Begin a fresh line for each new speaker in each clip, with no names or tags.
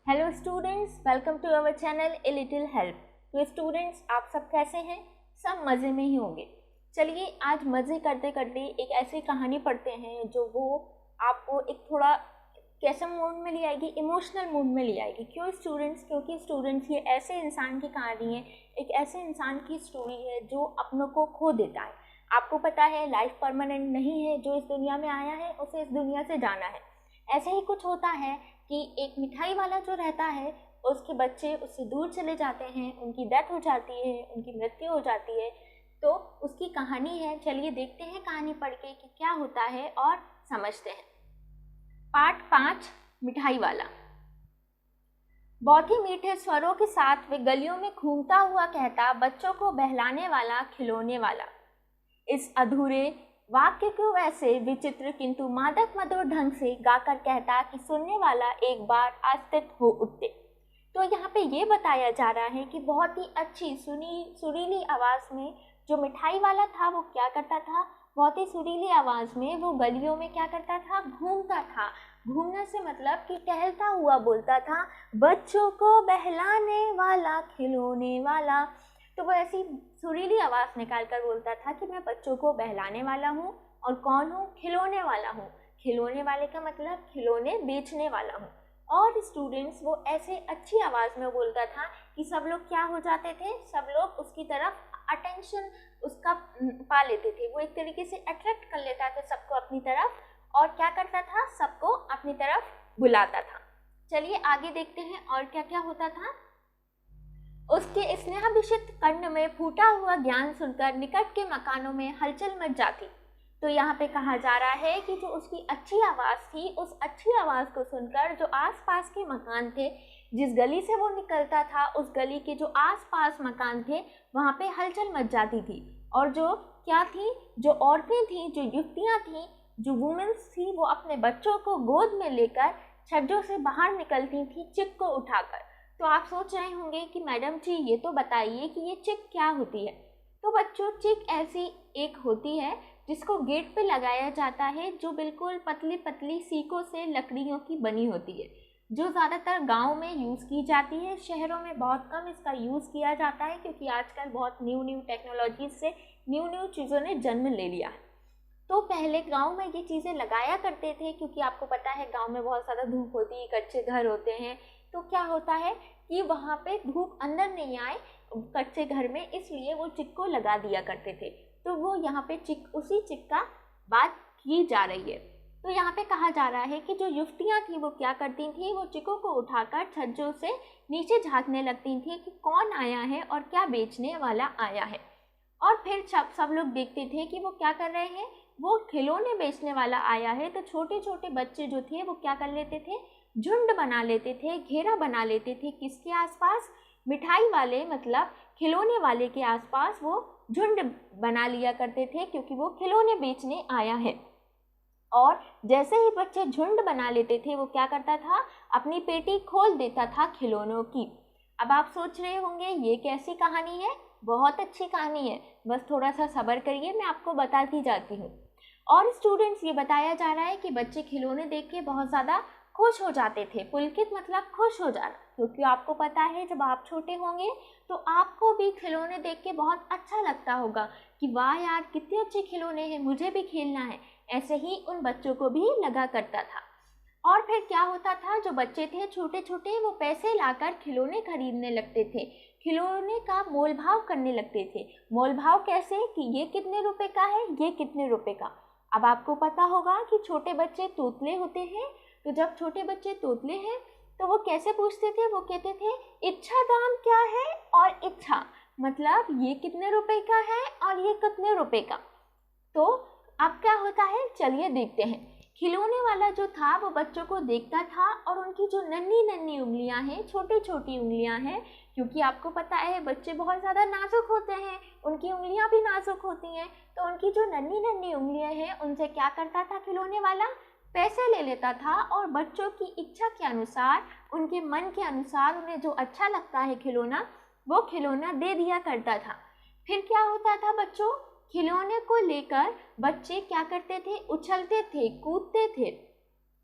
Hello students, welcome to our channel a little help. तो students, आप सब कैसे हैं? सब मज़े में ही होंगे। चलिए आज मज़े करते करते एक ऐसी कहानी पढ़ते हैं जो वो आपको एक थोड़ा कैसे मूड में ले आएगी, इमोशनल मूड में ले आएगी। क्यों स्टूडेंट्स? क्योंकि स्टूडेंट्स ये ऐसे इंसान की कहानी है, एक ऐसे इंसान की स्टोरी है जो अपनों को खो देता है। आपको पता है लाइफ परमानेंट नहीं है, जो इस दुनिया में आया है उसे इस दुनिया से जाना है। ऐसे ही कुछ होता है कि एक मिठाई वाला जो रहता है उसके बच्चे उससे दूर चले जाते हैं, उनकी डेथ हो जाती है, उनकी मृत्यु हो जाती है। तो उसकी कहानी है। चलिए देखते हैं कहानी पढ़ के कि क्या होता है और समझते हैं। पार्ट 5, मिठाई वाला। बहुत ही मीठे स्वरों के साथ वे गलियों में घूमता हुआ कहता, बच्चों को बहलाने वाला, खिलौने वाला। इस अधूरे वाक्य को वैसे विचित्र किंतु मादक मधुर ढंग से गाकर कहता कि सुनने वाला एक बार आस्तित हो उठते। तो यहाँ पे ये बताया जा रहा है कि बहुत ही अच्छी सुरीली आवाज़ में जो मिठाई वाला था वो क्या करता था, बहुत ही सुरीली आवाज़ में वो गलियों में क्या करता था, घूमता था। घूमने से मतलब कि टहलता हुआ बोलता था, बच्चों को बहलाने वाला, खिलौने वाला। तो वो ऐसी सुरीली आवाज़ निकाल कर बोलता था कि मैं बच्चों को बहलाने वाला हूँ और कौन हूँ, खिलौने वाला हूँ। खिलौने वाले का मतलब खिलौने बेचने वाला हूँ। और स्टूडेंट्स वो ऐसे अच्छी आवाज़ में बोलता था कि सब लोग क्या हो जाते थे, सब लोग उसकी तरफ अटेंशन उसका पा लेते थे। वो एक तरीके से अट्रैक्ट कर लेता था सबको अपनी तरफ और क्या करता था, सबको अपनी तरफ बुलाता था। चलिए आगे देखते हैं और क्या क्या होता था। उसके स्नेहाभिषिक्त कर्ण में फूटा हुआ ज्ञान सुनकर निकट के मकानों में हलचल मच जाती। तो यहाँ पे कहा जा रहा है कि जो उसकी अच्छी आवाज़ थी, उस अच्छी आवाज़ को सुनकर जो आसपास के मकान थे, जिस गली से वो निकलता था, उस गली के जो आसपास मकान थे वहाँ पे हलचल मच जाती थी। और जो क्या थी, जो औरतें थीं, जो युवतियाँ थीं, जो वुमेन्स थी, वो अपने बच्चों को गोद में लेकर छज्जों से बाहर निकलती थी चिक को उठाकर। तो आप सोच रहे होंगे कि मैडम जी ये तो बताइए कि ये चिक क्या होती है। तो बच्चों, चिक ऐसी एक होती है जिसको गेट पे लगाया जाता है, जो बिल्कुल पतली पतली सीकों से लकड़ियों की बनी होती है, जो ज़्यादातर गांव में यूज़ की जाती है। शहरों में बहुत कम इसका यूज़ किया जाता है क्योंकि आजकल बहुत न्यू टेक्नोलॉजी से न्यू चीज़ों ने जन्म ले लिया है। तो पहले गांव में ये चीज़ें लगाया करते थे क्योंकि आपको पता है गांव में बहुत ज़्यादा धूप होती है, कच्चे घर होते हैं। तो क्या होता है कि वहाँ पे धूप अंदर नहीं आए कच्चे घर में, इसलिए वो चिक को लगा दिया करते थे। तो वो यहाँ पे उसी चिक का बात की जा रही है। तो यहाँ पे कहा जा रहा है कि जो युवतियाँ थी वो क्या करती थी, वो चिकों को उठाकर छज्जों से नीचे झाँकने लगती थी कि कौन आया है और क्या बेचने वाला आया है। और फिर सब लोग देखते थे कि वो क्या कर रहे हैं, वो खिलौने बेचने वाला आया है। तो छोटे छोटे बच्चे जो थे वो क्या कर लेते थे, झुंड बना लेते थे, घेरा बना लेते थे। किसके आसपास? मिठाई वाले मतलब खिलौने वाले के आसपास वो झुंड बना लिया करते थे क्योंकि वो खिलौने बेचने आया है। और जैसे ही बच्चे झुंड बना लेते थे वो क्या करता था, अपनी पेटी खोल देता था खिलौनों की। अब आप सोच रहे होंगे ये कैसी कहानी है? बहुत अच्छी कहानी है, बस थोड़ा सा सब्र करिए, मैं आपको बताती जाती हूँ। और स्टूडेंट्स, ये बताया जा रहा है कि बच्चे खिलौने देख के बहुत ज़्यादा खुश हो जाते थे। पुलकित मतलब खुश हो जाना, क्योंकि आपको पता है जब आप छोटे होंगे तो आपको भी खिलौने देख के बहुत अच्छा लगता होगा कि वाह यार कितने अच्छे खिलौने हैं, मुझे भी खेलना है। ऐसे ही उन बच्चों को भी लगा करता था। और फिर क्या होता था, जो बच्चे थे छोटे छोटे वो पैसे लाकर खिलौने खरीदने लगते थे, खिलौने का मोल भाव करने लगते थे। मोल भाव कैसे कि ये कितने रुपए का है, ये कितने रुपए का। अब आपको पता होगा कि छोटे बच्चे तोतले होते हैं। तो जब छोटे बच्चे तोतले हैं तो वो कैसे पूछते थे, वो कहते थे इच्छा दाम क्या है, और इच्छा मतलब ये कितने रुपए का है और ये कितने रुपए का। तो अब क्या होता है, चलिए देखते हैं। खिलौने वाला जो था वो बच्चों को देखता था और उनकी जो नन्ही नन्ही उंगलियां हैं, छोटी छोटी उंगलियां हैं, क्योंकि आपको पता है बच्चे बहुत ज़्यादा नाजुक होते हैं, उनकी उंगलियां भी नाजुक होती हैं। तो उनकी जो नन्ही नन्ही उंगलियां हैं उनसे क्या करता था खिलौने वाला, पैसे ले लेता था और बच्चों की इच्छा के अनुसार, उनके मन के अनुसार उन्हें जो अच्छा लगता है खिलौना, वो खिलौना दे दिया करता था। फिर क्या होता था बच्चों, खिलौने को लेकर बच्चे क्या करते थे, उछलते थे, कूदते थे।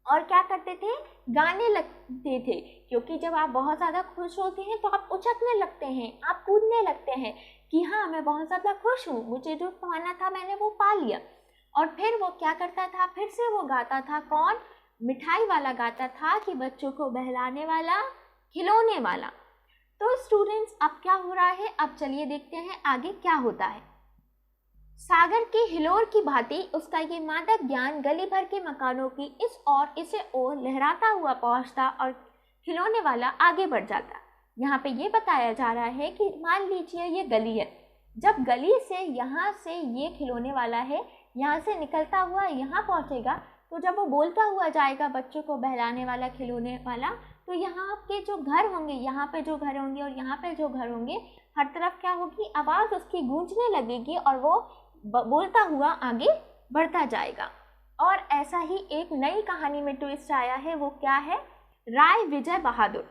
और क्या करते थे, गाने लगते थे, क्योंकि जब आप बहुत ज़्यादा खुश होते हैं तो आप उछलने लगते हैं, आप कूदने लगते हैं कि हाँ मैं बहुत ज़्यादा खुश हूँ, मुझे जो पाना था मैंने वो पा लिया। और फिर वो क्या करता था, फिर से वो गाता था, कौन, मिठाई वाला गाता था कि बच्चों को बहलाने वाला, खिलौने वाला। तो स्टूडेंट्स अब क्या हो रहा है, अब चलिए देखते हैं आगे क्या होता है। सागर के हिलोर की भांति उसका ये मादक ज्ञान गली भर के मकानों की इस और इसे ओर लहराता हुआ पहुंचता और खिलौने वाला आगे बढ़ जाता। यहाँ पे ये बताया जा रहा है कि मान लीजिए ये गली है, जब गली से यहाँ से ये खिलौने वाला है, यहाँ से निकलता हुआ यहाँ पहुँचेगा, तो जब वो बोलता हुआ जाएगा बच्चों को बहलाने वाला, खिलौने वाला, तो यहाँ के जो घर होंगे, यहाँ पे जो घर होंगे और यहाँ पे जो घर होंगे, हर तरफ क्या होगी, आवाज़ उसकी गूंजने लगेगी और वो बोलता हुआ आगे बढ़ता जाएगा। और ऐसा ही एक नई कहानी में ट्विस्ट आया है, वो क्या है, राय विजय बहादुर।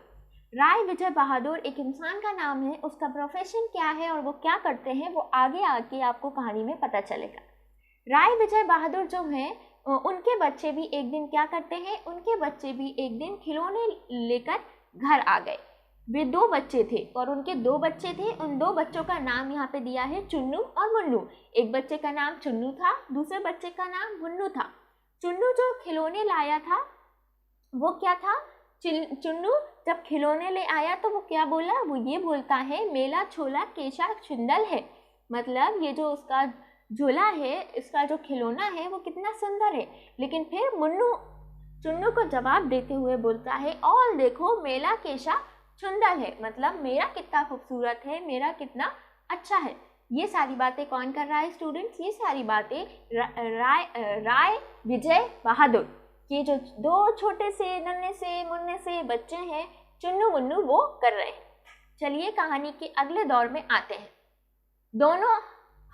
राय विजय बहादुर एक इंसान का नाम है, उसका प्रोफेशन क्या है और वो क्या करते हैं वो आगे आके आपको कहानी में पता चलेगा। राय विजय बहादुर जो हैं उनके बच्चे भी एक दिन क्या करते हैं, उनके बच्चे भी एक दिन खिलौने लेकर घर आ गए। वे 2 बच्चे थे और उनके 2 बच्चे थे, उन 2 बच्चों का नाम यहाँ पे दिया है चुन्नू और मुन्नू। एक बच्चे का नाम चुन्नू था, दूसरे बच्चे का नाम मुन्नू था। चुन्नू जो खिलौने लाया था वो क्या था, चुन्नू जब खिलौने ले आया तो वो क्या बोला, वो ये बोलता है मेला छोला केशा चुंदल है, मतलब ये जो उसका झोला है, इसका जो खिलौना है वो कितना सुंदर है। लेकिन फिर मुन्नू चुन्नू को जवाब देते हुए बोलता है और देखो मेला केशा चुंदल है, मतलब मेरा कितना खूबसूरत है, मेरा कितना अच्छा है। ये सारी बातें कौन कर रहा है स्टूडेंट्स, ये सारी बातें राय विजय बहादुर के जो 2 छोटे से नन्हे से मुन्ने से बच्चे हैं चुन्नू मुन्नू, वो कर रहे हैं। चलिए कहानी के अगले दौर में आते हैं। दोनों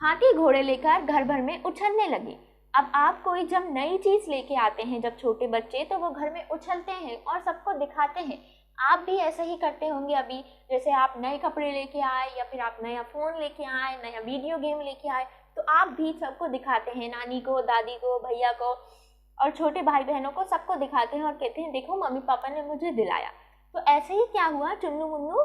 हाथी घोड़े लेकर घर भर में उछलने लगे। अब आप कोई जब नई चीज़ लेके आते हैं, जब छोटे बच्चे, तो वो घर में उछलते हैं और सबको दिखाते हैं। आप भी ऐसा ही करते होंगे अभी, जैसे आप नए कपड़े लेके आए या फिर आप नया फ़ोन लेके आए, नया वीडियो गेम लेके आए, तो आप भी सबको दिखाते हैं, नानी को, दादी को, भैया को और छोटे भाई बहनों को, सबको दिखाते हैं और कहते हैं देखो मम्मी पापा ने मुझे दिलाया। तो ऐसे ही क्या हुआ, चुन्नू मुन्नू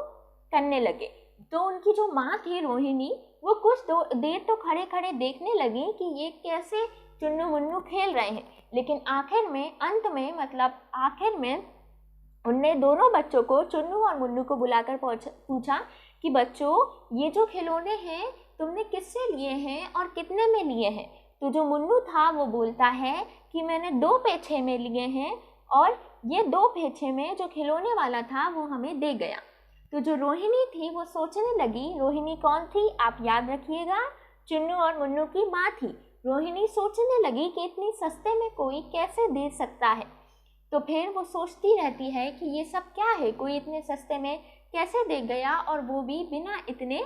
करने लगे। तो उनकी जो माँ थी रोहिणी, वो कुछ देर तो खड़े खड़े देखने लगी कि ये कैसे चुन्नू मुन्नू खेल रहे हैं, लेकिन आखिर में, अंत में, मतलब आखिर में उनने दोनों बच्चों को, चुन्नू और मुन्नू को बुलाकर पूछा कि बच्चों ये जो खिलौने हैं तुमने किससे लिए हैं और कितने में लिए हैं। तो जो मुन्नू था वो बोलता है कि मैंने 2 पैसे में लिए हैं और ये 2 पैसे में जो खिलौने वाला था वो हमें दे गया। तो जो रोहिणी थी वो सोचने लगी, रोहिणी कौन थी आप याद रखिएगा, चुन्नू और मुन्नू की माँ थी। रोहिणी सोचने लगी कि इतनी सस्ते में कोई कैसे दे सकता है। तो फिर वो सोचती रहती है कि ये सब क्या है, कोई इतने सस्ते में कैसे दे गया और वो भी बिना इतने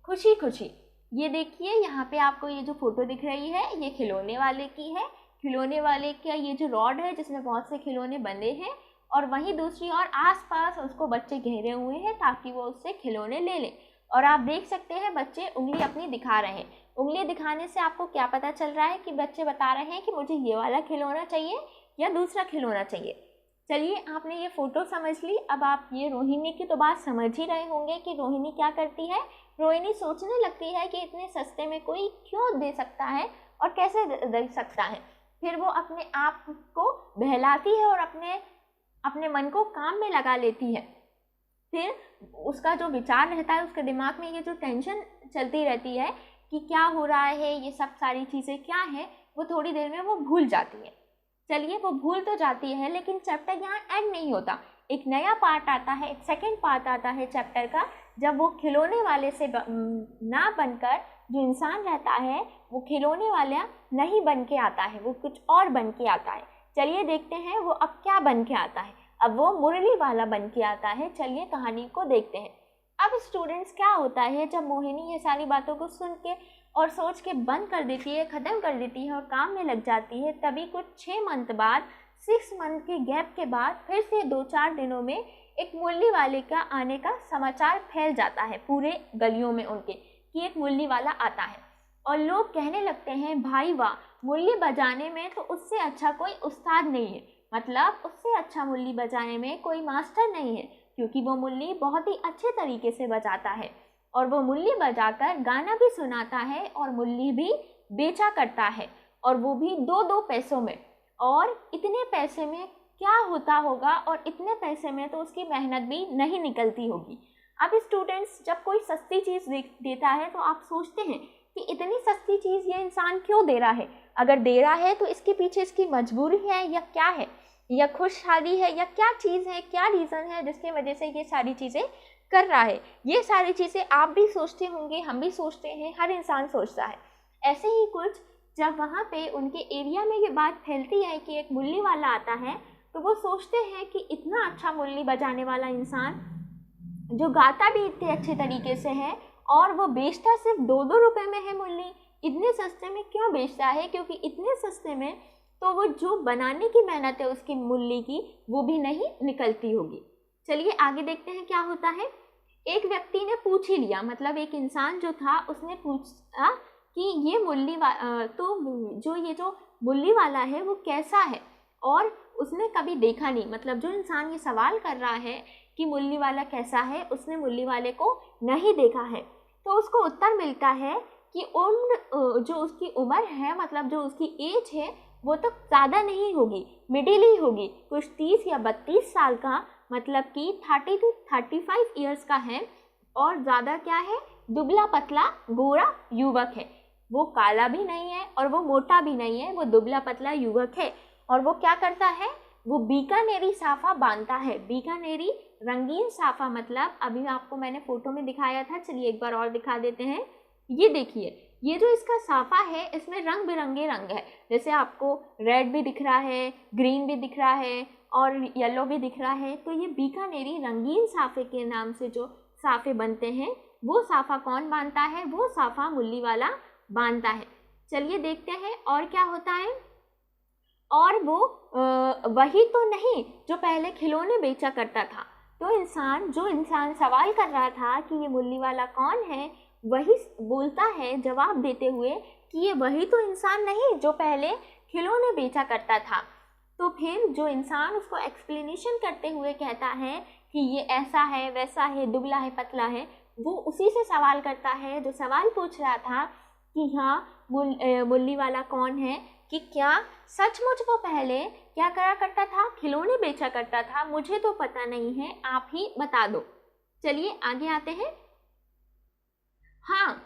खुशी खुशी। ये देखिए यहाँ पे आपको ये जो फोटो दिख रही है ये खिलौने वाले की है। खिलौने वाले का ये जो रॉड है जिसमें बहुत से खिलौने बंधे हैं और वहीं दूसरी ओर आसपास उसको बच्चे घेरे हुए हैं ताकि वो उससे खिलौने ले लें। और आप देख सकते हैं बच्चे उंगली अपनी दिखा रहे हैं। उंगली दिखाने से आपको क्या पता चल रहा है कि बच्चे बता रहे हैं कि मुझे ये वाला खिलौना चाहिए या दूसरा खिलौना चाहिए। चलिए आपने ये फोटो समझ ली, अब आप ये रोहिणी की तो बात समझ ही रहे होंगे कि रोहिणी क्या करती है। रोहिणी सोचने लगती है कि इतने सस्ते में कोई क्यों दे सकता है और कैसे दे सकता है। फिर वो अपने आप को बहलाती है और अपने मन को काम में लगा लेती है। फिर उसका जो विचार रहता है, उसके दिमाग में ये जो टेंशन चलती रहती है कि क्या हो रहा है, ये सब सारी चीज़ें क्या है, वो थोड़ी देर में वो भूल जाती है। चलिए वो भूल तो जाती है लेकिन चैप्टर यहाँ एंड नहीं होता। एक नया पार्ट आता है, एक सेकंड पार्ट आता है चैप्टर का, जब वो खिलौने वाले से ना बनकर जो इंसान रहता है वो खिलौने वाला नहीं बन के आता है, वो कुछ और बन के आता है। चलिए देखते हैं वो अब क्या बन के आता है। अब वो मुरली वाला बन के आता है। चलिए कहानी को देखते हैं। अब स्टूडेंट्स क्या होता है, जब मोहिनी ये सारी बातों को सुन के और सोच के बंद कर देती है, ख़त्म कर देती है और काम में लग जाती है, तभी कुछ 6 मंथ बाद, 6 मंथ के गैप के बाद फिर से 2-4 दिनों में एक मुरली वाले का आने का समाचार फैल जाता है पूरे गलियों में उनके कि एक मुरली वाला आता है। और लोग कहने लगते हैं भाई वाह, मुरली बजाने में तो उससे अच्छा कोई उस्ताद नहीं है। मतलब उससे अच्छा मुरली बजाने में कोई मास्टर नहीं है, क्योंकि वो मुरली बहुत ही अच्छे तरीके से बजाता है और वो मुरली बजाकर गाना भी सुनाता है और मुरली भी बेचा करता है, और वो भी 2-2 पैसों में। और इतने पैसे में क्या होता होगा, और इतने पैसे में तो उसकी मेहनत भी नहीं निकलती होगी। अब स्टूडेंट्स, जब कोई सस्ती चीज़ देता है तो आप सोचते हैं कि इतनी सस्ती चीज़ ये इंसान क्यों दे रहा है। अगर दे रहा है तो इसके पीछे इसकी मजबूरी है या क्या है, या खुशहाली है, या क्या चीज़ है, क्या रीज़न है जिसकी वजह से ये सारी चीज़ें कर रहा है। ये सारी चीज़ें आप भी सोचते होंगे, हम भी सोचते हैं, हर इंसान सोचता है। ऐसे ही कुछ जब वहाँ पे उनके एरिया में ये बात फैलती है कि एक मुरली वाला आता है, तो वो सोचते हैं कि इतना अच्छा मुरली बजाने वाला इंसान जो गाता भी इतने अच्छे तरीके से है और वो बेचता सिर्फ 2-2 रुपए में है मुरली, इतने सस्ते में क्यों बेचता है? क्योंकि इतने सस्ते में तो वो जो बनाने की मेहनत है उसकी मुरली की, वो भी नहीं निकलती होगी। चलिए आगे देखते हैं क्या होता है। एक व्यक्ति ने पूछ ही लिया, मतलब एक इंसान जो था उसने पूछा कि ये जो मुरली वाला है वो कैसा है, और उसने कभी देखा नहीं। मतलब जो इंसान ये सवाल कर रहा है कि मुरली वाला कैसा है, उसने मुरली वाले को नहीं देखा है। तो उसको उत्तर मिलता है कि उम्र जो उसकी उम्र है, मतलब जो उसकी एज है, वो तो ज़्यादा नहीं होगी, मिडिल ही होगी, कुछ 30 या 32 साल का, मतलब कि 30 to 35 ईयर्स का है। और ज़्यादा क्या है, दुबला पतला गोरा युवक है। वो काला भी नहीं है और वो मोटा भी नहीं है, वो दुबला पतला युवक है। और वो क्या करता है, वो बीकानेरी साफा बांधता है। बीकानेरी रंगीन साफा, मतलब अभी आपको मैंने फोटो में दिखाया था, चलिए एक बार और दिखा देते हैं। ये देखिए, ये जो इसका साफा है इसमें रंग बिरंगे रंग है, जैसे आपको रेड भी दिख रहा है, ग्रीन भी दिख रहा है और येलो भी दिख रहा है। तो ये बीकानेरी रंगीन साफे के नाम से जो साफे बनते हैं, वो साफा कौन बांधता है? वो साफा मुरली वाला बांधता है। चलिए देखते हैं और क्या होता है। और वो वही तो नहीं जो पहले खिलौने बेचा करता था। तो जो इंसान सवाल कर रहा था कि ये मुरली वाला कौन है, वही बोलता है जवाब देते हुए कि ये वही तो इंसान नहीं जो पहले खिलौने बेचा करता था। तो फिर जो इंसान उसको एक्सप्लेनेशन करते हुए कहता है कि ये ऐसा है, वैसा है, दुबला है, पतला है, वो उसी से सवाल करता है जो सवाल पूछ रहा था कि हाँ मुरली वाला कौन है, कि क्या सचमुच वो पहले क्या करा करता था, खिलौने बेचा करता था। मुझे तो पता नहीं है, आप ही बता दो। चलिए आगे आते हैं। हाँ,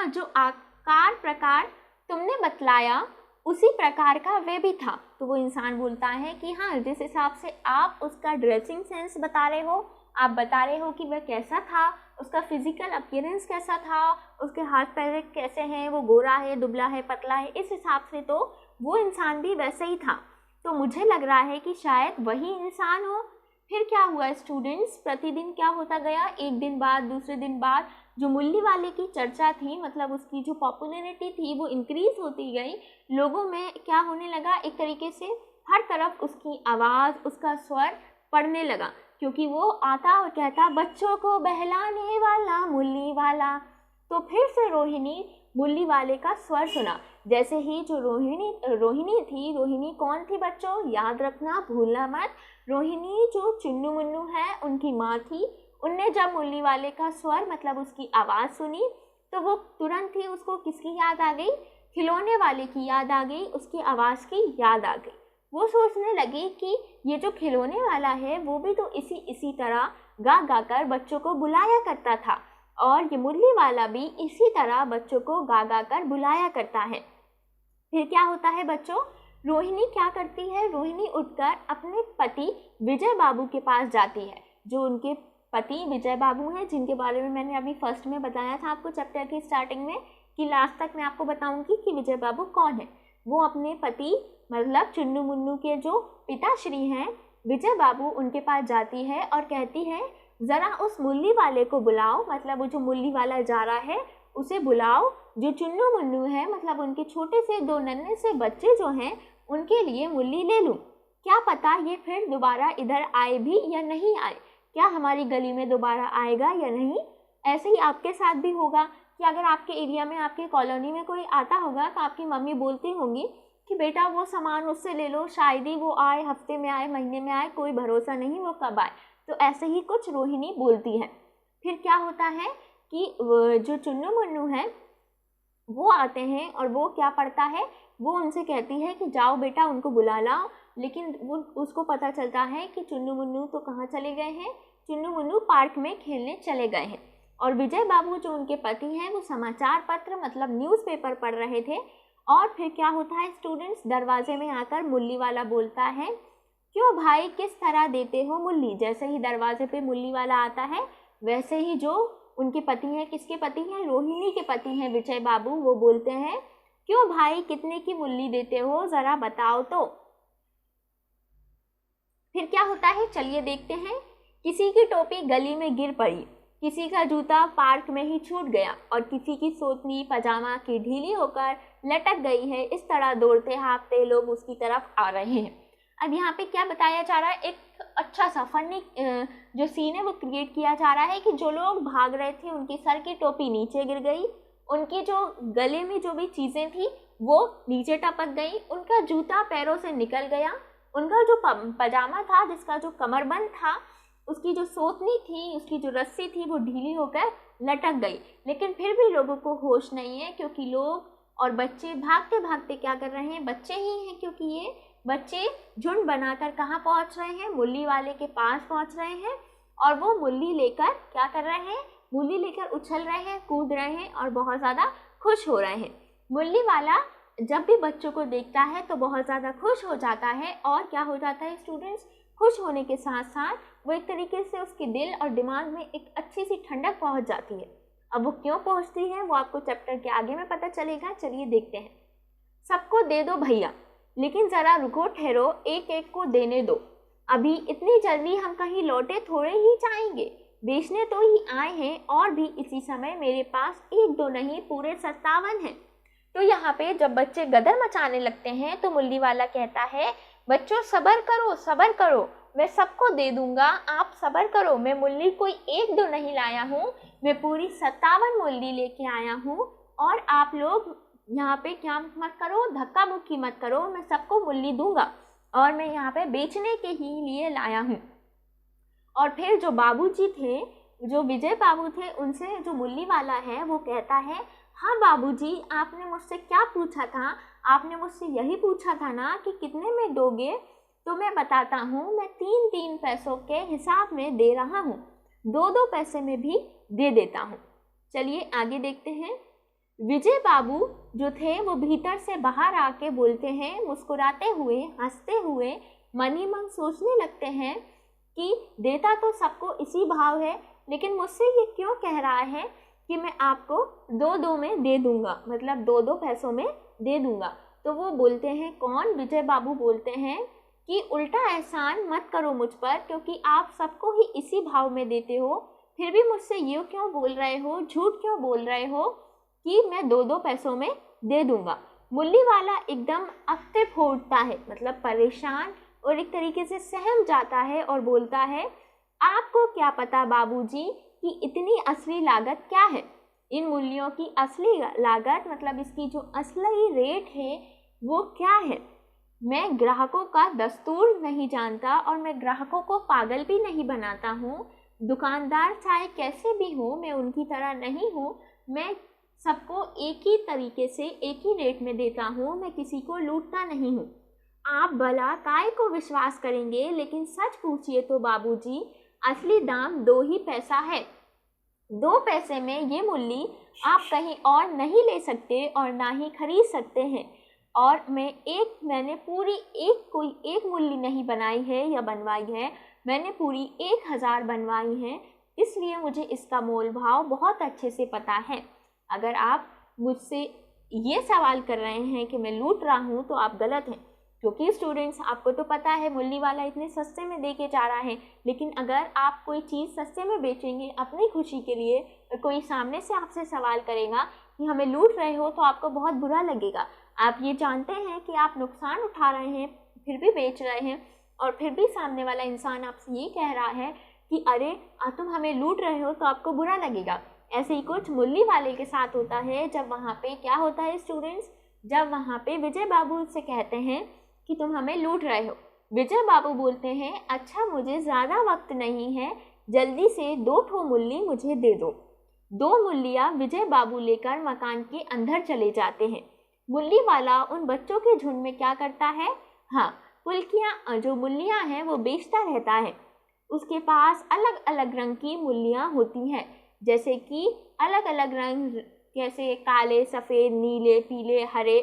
जो आकार प्रकार तुमने बतलाया उसी प्रकार का वे भी था। तो वो इंसान बोलता है कि हाँ, जिस हिसाब से आप उसका ड्रेसिंग सेंस बता रहे हो, आप बता रहे हो कि वह कैसा था, उसका फिजिकल अपीयरेंस कैसा था, उसके हाथ पैर कैसे हैं, वो गोरा है, दुबला है, पतला है, इस हिसाब से तो वो इंसान भी वैसे ही था। तो मुझे लग रहा है कि शायद वही इंसान हो। फिर क्या हुआ स्टूडेंट्स, प्रतिदिन क्या होता गया, एक दिन बाद, दूसरे दिन बाद, जो मुरली वाले की चर्चा थी, मतलब उसकी जो पॉपुलैरिटी थी, वो इंक्रीज होती गई। लोगों में क्या होने लगा, एक तरीके से हर तरफ उसकी आवाज़, उसका स्वर पड़ने लगा, क्योंकि वो आता और कहता बच्चों को बहलाने वाला मुरली वाला। तो फिर से रोहिणी मुरली वाले का स्वर सुना। जैसे ही जो रोहिणी थी, रोहिणी कौन थी बच्चों, याद रखना, भूलना मत। रोहिणी जो चुन्नू मुन्नू है उनकी माँ थी। उनने जब मुरली वाले का स्वर, मतलब उसकी आवाज़ सुनी, तो वो तुरंत ही उसको किसकी याद आ गई, खिलौने वाले की याद आ गई, उसकी आवाज़ की याद आ गई। वो सोचने लगी कि ये जो खिलौने वाला है वो भी तो इसी तरह गा गा कर बच्चों को बुलाया करता था, और ये मुरली वाला भी इसी तरह बच्चों को गा गा कर बुलाया करता है। फिर क्या होता है बच्चों, रोहिणी क्या करती है, रोहिणी उठकर अपने पति विजय बाबू के पास जाती है। जो उनके पति विजय बाबू हैं, जिनके बारे में मैंने अभी फर्स्ट में बताया था आपको चैप्टर की स्टार्टिंग में, कि लास्ट तक मैं आपको बताऊंगी कि विजय बाबू कौन है। वो अपने पति, मतलब चुन्नू मुन्नू के जो पिताश्री हैं विजय बाबू, उनके पास जाती है और कहती है ज़रा उस मुरली वाले को बुलाओ, मतलब वो जो मुरली वाला जा रहा है उसे बुलाओ, जो चुन्नू मुन्नू है, मतलब उनके छोटे से 2 नन्हे से बच्चे जो हैं उनके लिए मुरली ले लूँ। क्या पता ये फिर दोबारा इधर आए भी या नहीं आए, क्या हमारी गली में दोबारा आएगा या नहीं। ऐसे ही आपके साथ भी होगा कि अगर आपके एरिया में, आपके कॉलोनी में कोई आता होगा तो आपकी मम्मी बोलती होंगी कि बेटा वो सामान उससे ले लो, शायद ही वो आए, हफ्ते में आए, महीने में आए, कोई भरोसा नहीं वो कब आए। तो ऐसे ही कुछ रोहिणी बोलती है। फिर क्या होता है कि जो चुन्नू मुन्नू है वो आते हैं और वो क्या पढ़ता है, वो उनसे कहती है कि जाओ बेटा उनको बुला लाओ। लेकिन वो उसको पता चलता है कि चुन्नू मुन्नू तो कहाँ चले गए हैं, चुन्नू मुन्नू पार्क में खेलने चले गए हैं। और विजय बाबू जो उनके पति हैं वो समाचार पत्र मतलब न्यूज़पेपर पढ़ रहे थे। और फिर क्या होता है स्टूडेंट्स, दरवाजे में आकर मुल्ली वाला बोलता है, क्यों भाई किस तरह देते हो मुल्ली। जैसे ही दरवाजे पे मुल्ली वाला आता है वैसे ही जो उनके पति हैं, किसके पति हैं, रोहिणी के पति हैं विजय बाबू, वो बोलते हैं, क्यों भाई कितने की मुल्ली देते हो ज़रा बताओ तो। फिर क्या होता है चलिए देखते हैं। किसी की टोपी गली में गिर पड़ी, किसी का जूता पार्क में ही छूट गया और किसी की सोतनी पजामा की ढीली होकर लटक गई है। इस तरह दौड़ते हाँफते लोग उसकी तरफ आ रहे हैं। अब यहाँ पे क्या बताया जा रहा है, एक अच्छा सा फनी जो सीन है वो क्रिएट किया जा रहा है कि जो लोग भाग रहे थे उनकी सर की टोपी नीचे गिर गई, उनकी जो गले में जो भी चीज़ें थी वो नीचे टपक गई, उनका जूता पैरों से निकल गया, उनका जो पजामा था जिसका जो कमरबंद था उसकी जो सोतनी थी, उसकी जो रस्सी थी वो ढीली होकर लटक गई। लेकिन फिर भी लोगों को होश नहीं है क्योंकि लोग और बच्चे भागते भागते क्या कर रहे हैं, बच्चे ही हैं क्योंकि ये बच्चे झुंड बनाकर कहाँ पहुँच रहे हैं, मुल्ली वाले के पास पहुँच रहे हैं। और वो मुल्ली लेकर क्या कर रहे हैं, मुल्ली लेकर उछल रहे हैं, कूद रहे हैं और बहुत ज़्यादा खुश हो रहे हैं। मुल्ली वाला जब भी बच्चों को देखता है तो बहुत ज़्यादा खुश हो जाता है। और क्या हो जाता है स्टूडेंट्स, खुश होने के साथ साथ वो एक तरीके से उसके दिल और दिमाग में एक अच्छी सी ठंडक पहुंच जाती है। अब वो क्यों पहुंचती है वो आपको चैप्टर के आगे में पता चलेगा। चलिए देखते हैं। सबको दे दो भैया, लेकिन ज़रा रुको ठहरो, एक एक को देने दो। अभी इतनी जल्दी हम कहीं लौटे थोड़े ही जाएंगे, बेचने तो ही आए हैं। और भी इसी समय मेरे पास एक दो नहीं पूरे 57 हैं। तो यहाँ पे जब बच्चे गदर मचाने लगते हैं तो मुल्ली वाला कहता है, बच्चों सब्र करो, मैं सबको दे दूंगा, आप सब्र करो। मैं मुल्ली कोई एक दो नहीं लाया हूँ, मैं पूरी 57 मुल्ली लेके आया हूँ। और आप लोग यहाँ पे क्या मत करो, धक्का मुक्की मत करो, मैं सबको मुल्ली दूंगा और मैं यहाँ पे बेचने के ही लिए लाया हूँ। और फिर जो बाबूजी थे, जो विजय बाबू थे, उनसे जो मुल्ली वाला है वो कहता है, हाँ बाबूजी आपने मुझसे क्या पूछा था, आपने मुझसे यही पूछा था ना कि कितने में दोगे। तो मैं बताता हूँ, मैं 3-3 पैसों के हिसाब में दे रहा हूँ, 2-2 पैसे में भी दे देता हूँ। चलिए आगे देखते हैं। विजय बाबू जो थे वो भीतर से बाहर आके बोलते हैं, मुस्कुराते हुए हंसते हुए मन ही मन सोचने लगते हैं कि देता तो सबको इसी भाव है, लेकिन मुझसे ये क्यों कह रहा है कि मैं आपको 2-2 में दे दूंगा, मतलब 2-2 पैसों में दे दूंगा। तो वो बोलते हैं, कौन, विजय बाबू बोलते हैं कि उल्टा एहसान मत करो मुझ पर, क्योंकि आप सबको ही इसी भाव में देते हो, फिर भी मुझसे ये क्यों बोल रहे हो, झूठ क्यों बोल रहे हो कि मैं 2-2 पैसों में दे दूंगा। मुल्ली वाला एकदम अक्तिव हो उठता है, मतलब परेशान और एक तरीके से सहम जाता है और बोलता है, आपको क्या पता बाबूजी कि इतनी असली लागत क्या है। इन मूल्यों की असली लागत मतलब इसकी जो असली रेट है वो क्या है। मैं ग्राहकों का दस्तूर नहीं जानता और मैं ग्राहकों को पागल भी नहीं बनाता हूँ। दुकानदार चाहे कैसे भी हो, मैं उनकी तरह नहीं हूँ। मैं सबको एक ही तरीके से एक ही रेट में देता हूँ, मैं किसी को लूटता नहीं हूँ। आप भला काय को विश्वास करेंगे, लेकिन सच पूछिए तो बाबूजी असली दाम 2 ही पैसा है। 2 पैसे में ये मुल्ली आप कहीं और नहीं ले सकते और ना ही खरीद सकते हैं। और मैंने पूरी कोई एक मुल्ली नहीं बनाई है या बनवाई है, मैंने पूरी 1000 बनवाई हैं, इसलिए मुझे इसका मोल भाव बहुत अच्छे से पता है। अगर आप मुझसे ये सवाल कर रहे हैं कि मैं लूट रहा हूँ तो आप गलत हैं, क्योंकि स्टूडेंट्स आपको तो पता है मुल्ली वाला इतने सस्ते में दे के जा रहा है। लेकिन अगर आप कोई चीज़ सस्ते में बेचेंगे अपनी खुशी के लिए और कोई सामने से आपसे सवाल करेगा कि हमें लूट रहे हो, तो आपको बहुत बुरा लगेगा। आप ये जानते हैं कि आप नुकसान उठा रहे हैं फिर भी बेच रहे हैं, और फिर भी सामने वाला इंसान आपसे ये कह रहा है कि अरे तुम हमें लूट रहे हो, तो आपको बुरा लगेगा। ऐसे ही कुछ मुल्ली वाले के साथ होता है। जब वहाँ पे क्या होता है स्टूडेंट्स, जब वहाँ पे विजय बाबू से कहते हैं कि तुम हमें लूट रहे हो। विजय बाबू बोलते हैं, अच्छा मुझे ज़्यादा वक्त नहीं है, जल्दी से 2 ठो मुल्ली मुझे दे दो। 2 मुल्लियाँ विजय बाबू लेकर मकान के अंदर चले जाते हैं। मुल्ली वाला उन बच्चों के झुंड में क्या करता है, हाँ, फुल्कियाँ जो मुल्लियाँ हैं वो बेचता रहता है। उसके पास अलग अलग रंग की मुल्लियाँ होती हैं, जैसे कि अलग अलग रंग, जैसे काले, सफ़ेद, नीले, पीले, हरे,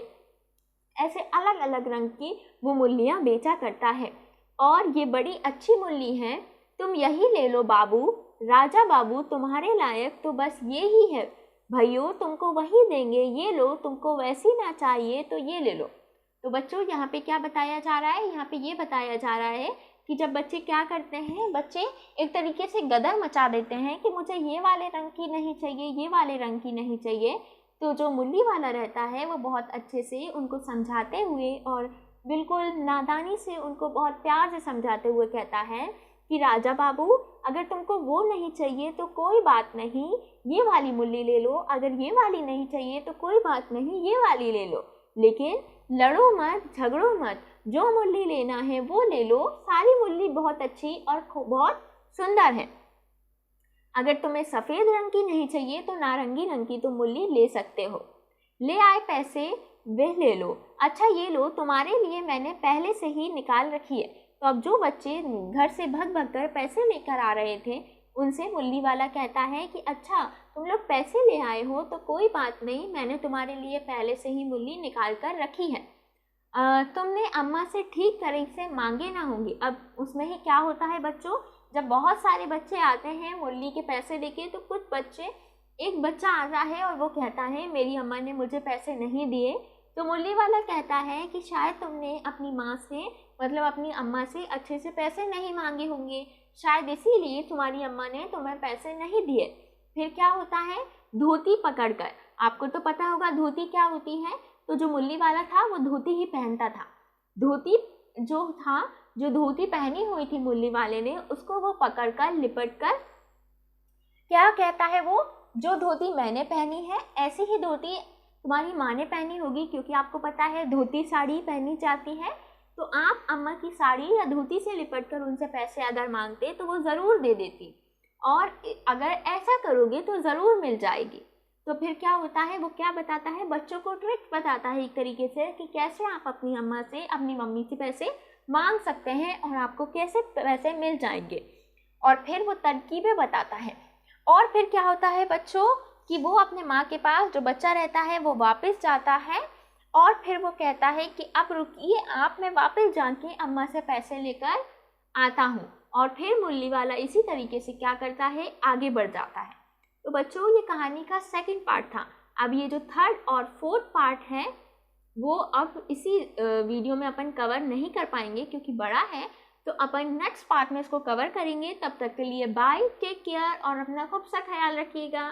ऐसे अलग अलग रंग की वो मुल्लियाँ बेचा करता है। और ये बड़ी अच्छी मुल्ली हैं, तुम यही ले लो बाबू, राजा बाबू तुम्हारे लायक तो बस ये ही है, भाइयों तुमको वही देंगे, ये लो, तुमको वैसी ना चाहिए तो ये ले लो। तो बच्चों यहाँ पे क्या बताया जा रहा है, यहाँ पे ये बताया जा रहा है कि जब बच्चे क्या करते हैं, बच्चे एक तरीके से गदर मचा देते हैं कि मुझे ये वाले रंग की नहीं चाहिए, ये वाले रंग की नहीं चाहिए। तो जो मुल्ली वाला रहता है वो बहुत अच्छे से उनको समझाते हुए और बिल्कुल नादानी से उनको बहुत प्यार से समझाते हुए कहता है कि राजा बाबू, अगर तुमको वो नहीं चाहिए तो कोई बात नहीं, ये वाली मुल्ली ले लो, अगर ये वाली नहीं चाहिए तो कोई बात नहीं, ये वाली ले लो, लेकिन लड़ो मत, झगड़ो मत, जो मुल्ली लेना है वो ले लो, सारी मुल्ली बहुत अच्छी और बहुत सुंदर है। अगर तुम्हें सफ़ेद रंग की नहीं चाहिए तो नारंगी रंग की तुम मुल्ली ले सकते हो। ले आए पैसे, वे ले लो, अच्छा ये लो, तुम्हारे लिए मैंने पहले से ही निकाल रखी है। तो अब जो बच्चे घर से भग भग कर पैसे लेकर आ रहे थे, उनसे मुल्ली वाला कहता है कि अच्छा तुम लोग पैसे ले आए हो तो कोई बात नहीं, मैंने तुम्हारे लिए पहले से ही मुल्ली निकाल कर रखी है। तुमने अम्मा से ठीक तरह से मांगे ना होंगे। अब उसमें ही क्या होता है बच्चों, जब बहुत सारे बच्चे आते हैं मुल्ली के पैसे लेके, तो कुछ बच्चे, एक बच्चा आता है और वो कहता है मेरी अम्मा ने मुझे पैसे नहीं दिए। तो मुल्ली वाला कहता है कि शायद तुमने अपनी माँ से, मतलब अपनी अम्मा से अच्छे से पैसे नहीं मांगे होंगे, शायद इसीलिए तुम्हारी अम्मा ने तुम्हें पैसे नहीं दिए। फिर क्या होता है, धोती पकड़कर, आपको तो पता होगा धोती क्या होती है, तो जो मुल्ली वाला था वो धोती ही पहनता था। धोती जो था, जो धोती पहनी हुई थी मुल्ली वाले ने, उसको वो पकड़कर लिपट कर क्या कहता है, वो जो धोती मैंने पहनी है ऐसी ही धोती तुम्हारी माँ ने पहनी होगी, क्योंकि आपको पता है धोती साड़ी पहनी जाती है। तो आप अम्मा की साड़ी या धोती से लिपट कर उनसे पैसे अगर मांगते तो वो ज़रूर दे देती, और अगर ऐसा करोगे तो ज़रूर मिल जाएगी। तो फिर क्या होता है, वो क्या बताता है, बच्चों को ट्रिक बताता है एक तरीके से कि कैसे आप अपनी अम्मा से, अपनी मम्मी से पैसे मांग सकते हैं और आपको कैसे पैसे मिल जाएंगे। और फिर वो तरकीबें बताता है। और फिर क्या होता है बच्चों कि वो अपने माँ के पास, जो बच्चा रहता है वो वापस जाता है और फिर वो कहता है कि अब रुकिए आप, मैं वापस जाके अम्मा से पैसे लेकर आता हूँ। और फिर मुल्ली वाला इसी तरीके से क्या करता है, आगे बढ़ जाता है। तो बच्चों ये कहानी का सेकंड पार्ट था। अब ये जो थर्ड और फोर्थ पार्ट है वो अब इसी वीडियो में अपन कवर नहीं कर पाएंगे क्योंकि बड़ा है, तो अपन नेक्स्ट पार्ट में इसको कवर करेंगे। तब तक के लिए बाय, टेक केयर और अपना खूब सा ख्याल रखिएगा।